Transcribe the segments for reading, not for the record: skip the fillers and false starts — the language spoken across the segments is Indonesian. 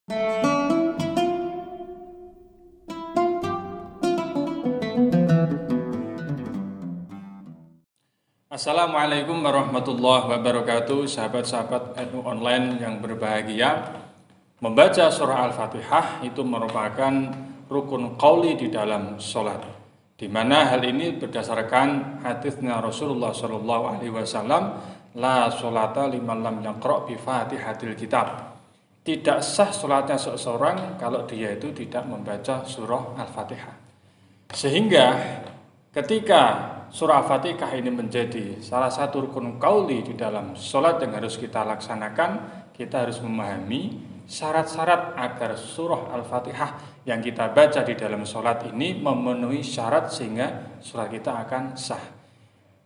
Assalamualaikum warahmatullahi wabarakatuh, sahabat-sahabat NU online yang berbahagia. Membaca surah Al-Fatihah itu merupakan rukun qauli di dalam sholat, di mana hal ini berdasarkan hadisnya Rasulullah SAW, la sholata liman lam yaqra' bi fatihatil kitab. Tidak sah sholatnya seseorang kalau dia itu tidak membaca surah Al-Fatihah. Sehingga ketika surah Al-Fatihah ini menjadi salah satu rukun qauli di dalam sholat yang harus kita laksanakan, kita harus memahami syarat-syarat agar surah Al-Fatihah yang kita baca di dalam sholat ini memenuhi syarat sehingga sholat kita akan sah.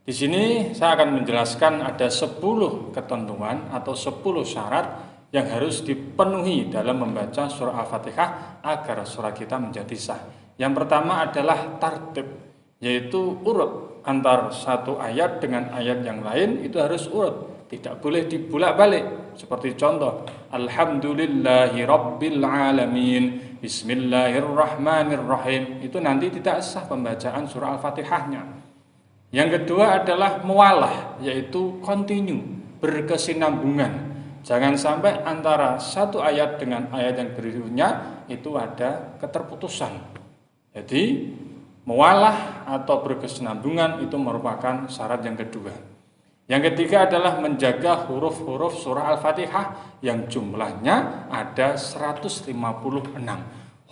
Di sini saya akan menjelaskan ada 10 ketentuan atau 10 syarat yang harus dipenuhi dalam membaca surah Al-Fatihah agar sholat kita menjadi sah. Yang pertama adalah tartib, yaitu urut antar satu ayat dengan ayat yang lain itu harus urut, tidak boleh dibulak-balik. Seperti contoh, Alhamdulillahi Rabbil Alamin, Bismillahirrahmanirrahim, itu nanti tidak sah pembacaan surah Al-Fatihahnya. Yang kedua adalah muwalah, yaitu continue, berkesinambungan. Jangan sampai antara satu ayat dengan ayat yang berikutnya itu ada keterputusan. Jadi muwalah atau berkesinambungan itu merupakan syarat yang kedua. Yang ketiga adalah menjaga huruf-huruf surah Al-Fatihah yang jumlahnya ada 156.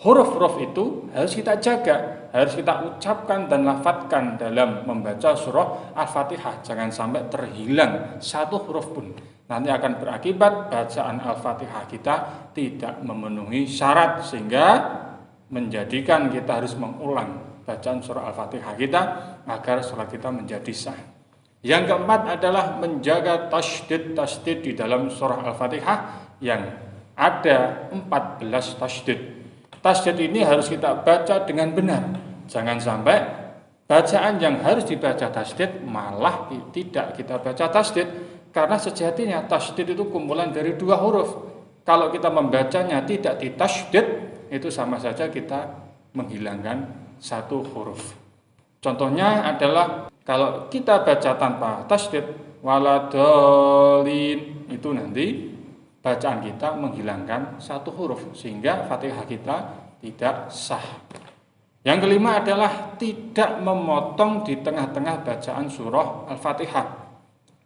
Huruf-huruf itu harus kita jaga, harus kita ucapkan dan lafadzkan dalam membaca surah Al-Fatihah. Jangan sampai terhilang satu huruf pun. Nanti akan berakibat bacaan Al-Fatihah kita tidak memenuhi syarat sehingga menjadikan kita harus mengulang bacaan surah Al-Fatihah kita agar sholat kita menjadi sah. Yang keempat adalah menjaga tasydid di dalam surah Al-Fatihah yang ada 14 tasydid. Tasydid ini harus kita baca dengan benar. Jangan sampai bacaan yang harus dibaca tasydid malah tidak kita baca tasydid, karena sejatinya tasydid itu kumpulan dari 2 huruf. Kalau kita membacanya tidak ditasydid, itu sama saja kita menghilangkan satu huruf. Contohnya adalah kalau kita baca tanpa tasydid, waladolin, itu nanti bacaan kita menghilangkan satu huruf sehingga Fatihah kita tidak sah. Yang kelima adalah tidak memotong di tengah-tengah bacaan surah Al-Fatihah.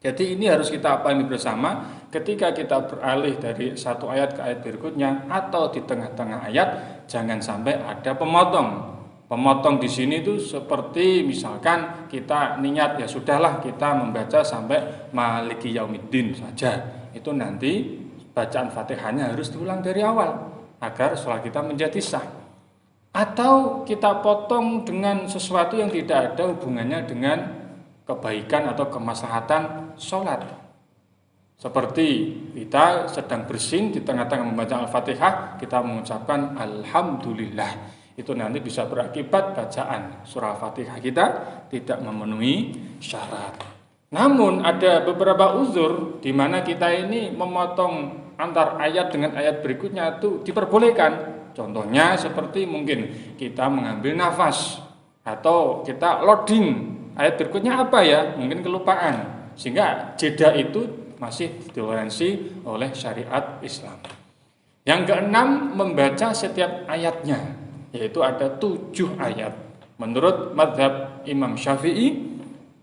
Jadi ini harus kita pahami bersama, ketika kita beralih dari satu ayat ke ayat berikutnya atau di tengah-tengah ayat, jangan sampai ada pemotong. Pemotong di sini itu seperti misalkan kita niat ya sudahlah kita membaca sampai Maliki Yaumiddin saja. Itu nanti bacaan Fatihahnya harus diulang dari awal agar sholat kita menjadi sah. Atau kita potong dengan sesuatu yang tidak ada hubungannya dengan kebaikan atau kemaslahatan sholat. Seperti kita sedang bersin di tengah-tengah membaca Al-Fatihah, kita mengucapkan Alhamdulillah. Itu nanti bisa berakibat bacaan surah Al-Fatihah kita tidak memenuhi syarat. Namun ada beberapa uzur di mana kita ini memotong antar ayat dengan ayat berikutnya itu diperbolehkan. Contohnya seperti mungkin kita mengambil nafas atau kita loading. Ayat berikutnya apa ya? Mungkin kelupaan. Sehingga jeda itu masih ditoleransi oleh syariat Islam. Yang keenam, membaca setiap ayatnya, yaitu ada 7 ayat. Menurut mazhab Imam Syafi'i,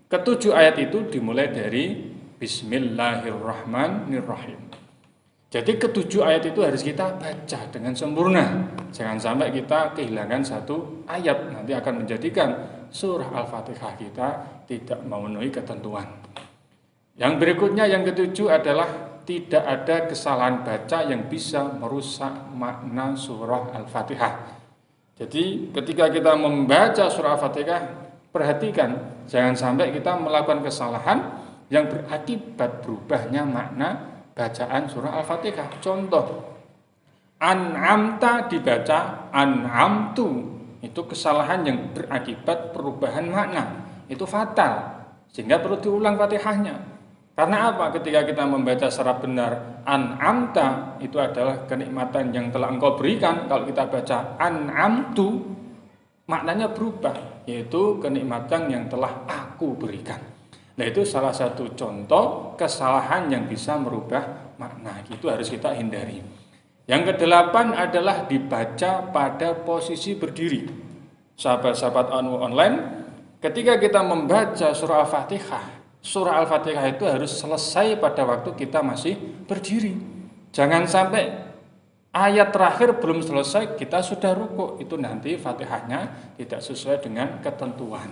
ke-7 ayat itu dimulai dari Bismillahirrahmanirrahim. Jadi ke-7 ayat itu harus kita baca dengan sempurna. Jangan sampai kita kehilangan satu ayat, nanti akan menjadikan surah Al-Fatihah kita tidak memenuhi ketentuan. Yang berikutnya, yang ke-7 adalah tidak ada kesalahan baca yang bisa merusak makna surah Al-Fatihah. Jadi ketika kita membaca surah Al-Fatihah, perhatikan jangan sampai kita melakukan kesalahan yang berakibat berubahnya makna bacaan surah Al-Fatihah. Contoh, an'amta dibaca an'amtu, itu kesalahan yang berakibat perubahan makna, itu fatal, sehingga perlu diulang Fatihahnya. Karena apa? Ketika kita membaca secara benar an'amta, itu adalah kenikmatan yang telah engkau berikan. Kalau kita baca an'amtu, maknanya berubah, yaitu kenikmatan yang telah aku berikan. Nah, itu salah satu contoh kesalahan yang bisa merubah makna. Itu harus kita hindari. Yang kedelapan adalah dibaca pada posisi berdiri. Sahabat-sahabat online, ketika kita membaca surah Al-Fatihah, surah Al-Fatihah itu harus selesai pada waktu kita masih berdiri. Jangan sampai ayat terakhir belum selesai kita sudah rukuk. Itu nanti Fatihahnya tidak sesuai dengan ketentuan.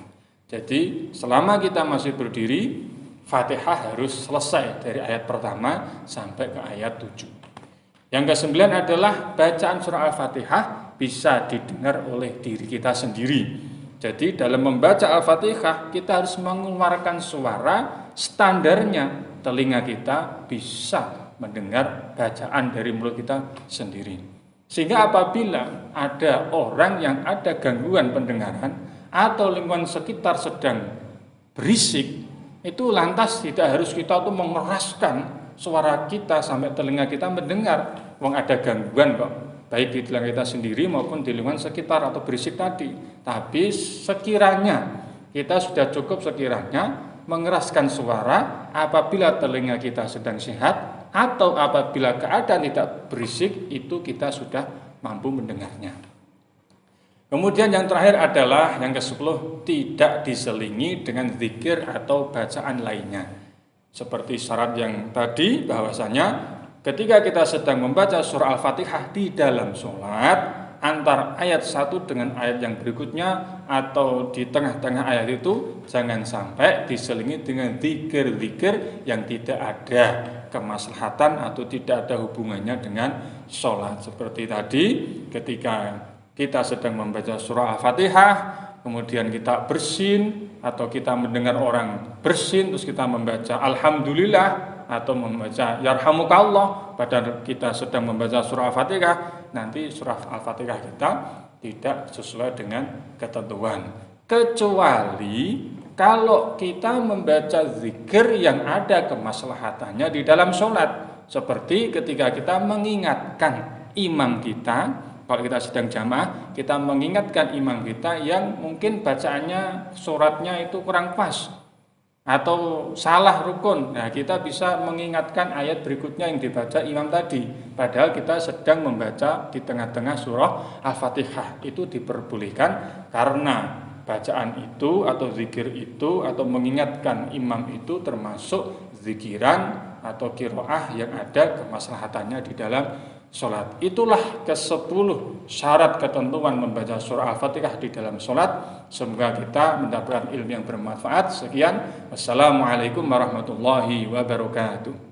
Jadi selama kita masih berdiri, Fatihah harus selesai dari ayat pertama sampai ke ayat 7. Yang kesembilan adalah bacaan surah Al-Fatihah bisa didengar oleh diri kita sendiri. Jadi dalam membaca Al-Fatihah kita harus mengeluarkan suara standarnya, telinga kita bisa mendengar bacaan dari mulut kita sendiri. Sehingga apabila ada orang yang ada gangguan pendengaran atau lingkungan sekitar sedang berisik, itu lantas tidak harus kita tuh mengeraskan suara kita sampai telinga kita mendengar. Wong ada gangguan kok, baik di telinga kita sendiri maupun di lingkungan sekitar atau berisik tadi. Tapi sekiranya kita sudah cukup sekiranya mengeraskan suara apabila telinga kita sedang sehat atau apabila keadaan tidak berisik, itu kita sudah mampu mendengarnya. Kemudian yang terakhir adalah yang ke-10, tidak diselingi dengan zikir atau bacaan lainnya. Seperti syarat yang tadi, bahwasanya ketika kita sedang membaca surah Al-Fatihah di dalam sholat, antara ayat satu dengan ayat yang berikutnya atau di tengah-tengah ayat itu jangan sampai diselingi dengan zikir-zikir yang tidak ada kemaslahatan atau tidak ada hubungannya dengan sholat. Seperti tadi ketika kita sedang membaca surah Al-Fatihah, kemudian kita bersin atau kita mendengar orang bersin terus kita membaca Alhamdulillah atau membaca Yarhamukallah padahal kita sedang membaca surah Al-Fatihah, nanti surah Al-Fatihah kita tidak sesuai dengan ketentuan. Kecuali kalau kita membaca zikir yang ada kemaslahatannya di dalam sholat. Seperti ketika kita mengingatkan imam kita, kalau kita sedang jamaah, kita mengingatkan imam kita yang mungkin bacaannya suratnya itu kurang pas atau salah rukun. Nah, kita bisa mengingatkan ayat berikutnya yang dibaca imam tadi, padahal kita sedang membaca di tengah-tengah surah Al-Fatihah. Itu diperbolehkan karena bacaan itu atau zikir itu atau mengingatkan imam itu termasuk zikiran atau qiraah yang ada kemaslahatannya di dalam sholat. Itulah ke-10 syarat ketentuan membaca surah Al-Fatihah di dalam sholat. Semoga kita mendapatkan ilmu yang bermanfaat. Sekian. Wassalamualaikum warahmatullahi wabarakatuh.